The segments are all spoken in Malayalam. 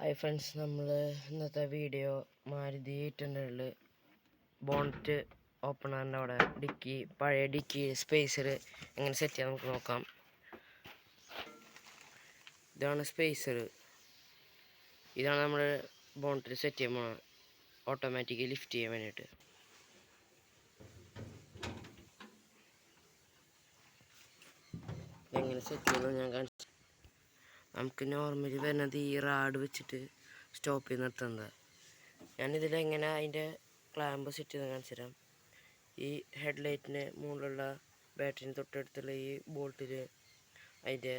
ഹായ് ഫ്രണ്ട്സ്, നമ്മൾ ഇന്നത്തെ വീഡിയോ മാരുതി 800 ബോണറ്റ് ഓപ്പണറിൻ്റെ അവിടെ പഴയ ഡിക്കി സ്പേസർ എങ്ങനെ സെറ്റ് ചെയ്യാൻ നമുക്ക് നോക്കാം. ഇതാണ് സ്പേസർ. ഇതാണ് നമ്മൾ ബോണറ്റിൽ സെറ്റ് ചെയ്യുമ്പോൾ ഓട്ടോമാറ്റിക്കലി ലിഫ്റ്റ് ചെയ്യാൻ വേണ്ടിയിട്ട്. എങ്ങനെ സെറ്റ് ചെയ്യുന്നത് ഞാൻ കാണിച്ചു. നമുക്ക് നോർമലി വരുന്നത് ഈ റാഡ് വെച്ചിട്ട് സ്റ്റോപ്പ് ചെയ്ത് നിർത്തുന്നത്. ഞാനിതിലെങ്ങനെ അതിൻ്റെ ക്ലാമ്പ് സെറ്റ് ചെയ്ത് കാണിച്ചു തരാം. ഈ ഹെഡ്ലൈറ്റിന് മുകളിലുള്ള ബാറ്ററിന് തൊട്ടടുത്തുള്ള ഈ ബോൾട്ടിൽ അതിൻ്റെ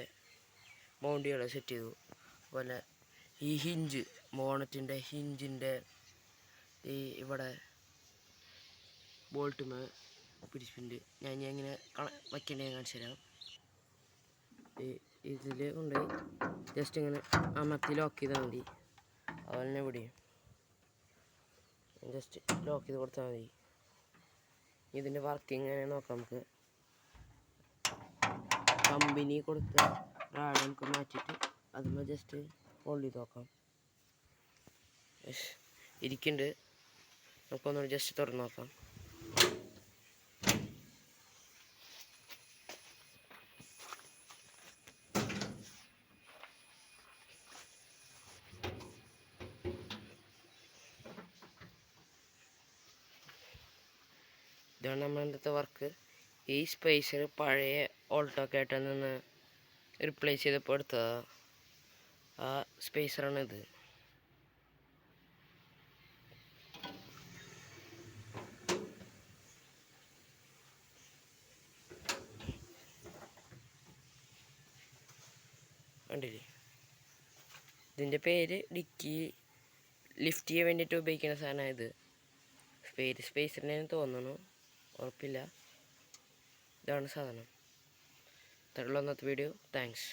മൗണ്ടുകൾ സെറ്റ് ചെയ്തു. അതുപോലെ ഈ ഹിഞ്ച്, ബോണറ്റിൻ്റെ ഹിഞ്ചിൻ്റെ ഇവിടെ ബോൾട്ടുമേ പിടിച്ചിട്ടുണ്ട്. ഞാൻ ഇങ്ങനെ വയ്ക്കേണ്ടത് കാണിച്ചു തരാം. ഇതിൽ കൊണ്ടുപോയി ജസ്റ്റ് ഇങ്ങനെ അമർത്തി ലോക്ക് ചെയ്താൽ മതി. അതുപോലെ തന്നെ ഇവിടെയും ജസ്റ്റ് ലോക്ക് ചെയ്ത് കൊടുത്താൽ മതി. ഇതിൻ്റെ വർക്കിംഗ് എങ്ങനെ നോക്കാം നമുക്ക്. കമ്പനി കൊടുത്ത റാഡ് നമുക്ക് മാറ്റിയിട്ട് അതുമ്പോൾ ജസ്റ്റ് ഹോൾഡ് ചെയ്ത് നോക്കാം. ഇരിക്കുന്നുണ്ട്. നമുക്കൊന്നുകൂടി ജസ്റ്റ് തുറന്ന് നോക്കാം. ഇതാണ് നമ്മൾ ഇന്നത്തെ വർക്ക്. ഈ സ്പേസർ പഴയ ഓൾട്ടോ കേട്ടിൽ നിന്ന് റീപ്ലേസ് ചെയ്തപ്പോൾ എടുത്തതാണ്. ആ സ്പേസറാണ് ഇത്. കണ്ടില്ലേ, ഇതിൻ്റെ പേര് ഡിക്കി ലിഫ്റ്റ് ചെയ്യാൻ വേണ്ടിയിട്ട് ഉപയോഗിക്കുന്ന സാധനമാണ് ഇത്. സ്പേസറിനെ തോന്നുന്നു, ഉറപ്പില്ല. ഇതാണ് സാധനം. ഇത്രയുള്ള ഇന്നത്തെ വീഡിയോ. താങ്ക്സ്.